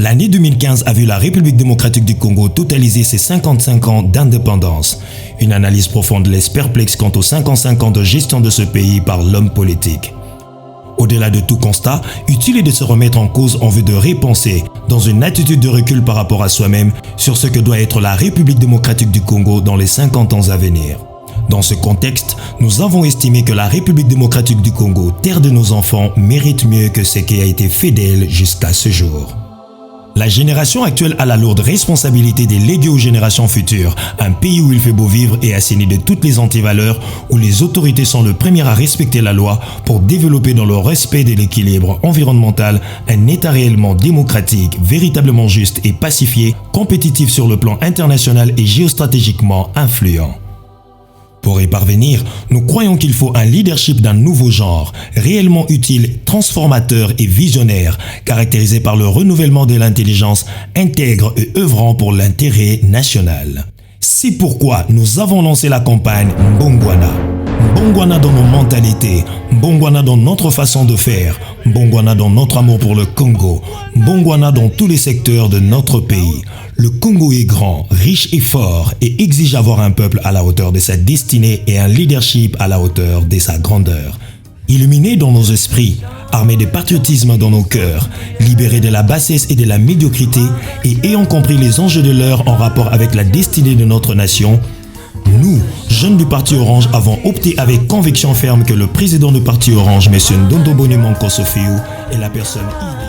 L'année 2015 a vu la République démocratique du Congo totaliser ses 55 ans d'indépendance. Une analyse profonde laisse perplexe quant aux 55 ans de gestion de ce pays par l'homme politique. Au-delà de tout constat, utile est de se remettre en cause en vue de repenser, dans une attitude de recul par rapport à soi-même, sur ce que doit être la République démocratique du Congo dans les 50 ans à venir. Dans ce contexte, nous avons estimé que la République démocratique du Congo, terre de nos enfants, mérite mieux que ce qui a été fait d'elle jusqu'à ce jour. La génération actuelle a la lourde responsabilité de léguer aux générations futures un pays où il fait beau vivre et assaini de toutes les antivaleurs, où les autorités sont le premier à respecter la loi pour développer dans le respect de l'équilibre environnemental un État réellement démocratique, véritablement juste et pacifié, compétitif sur le plan international et géostratégiquement influent. Pour y parvenir, nous croyons qu'il faut un leadership d'un nouveau genre, réellement utile, transformateur et visionnaire, caractérisé par le renouvellement de l'intelligence, intègre et œuvrant pour l'intérêt national. C'est pourquoi nous avons lancé la campagne Mbongwana. Mbongwana dans nos mentalités, Mbongwana dans notre façon de faire, Mbongwana dans notre amour pour le Congo, Mbongwana dans tous les secteurs de notre pays. Le Congo est grand, riche et fort et exige avoir un peuple à la hauteur de sa destinée et un leadership à la hauteur de sa grandeur. Illuminés dans nos esprits, armés de patriotisme dans nos cœurs, libérés de la bassesse et de la médiocrité et ayant compris les enjeux de l'heure en rapport avec la destinée de notre nation, nous, jeunes du Parti Orange, avons opté avec conviction ferme que le président du Parti Orange, M. Ndondo Boni Manko Sofio, est la personne idéale.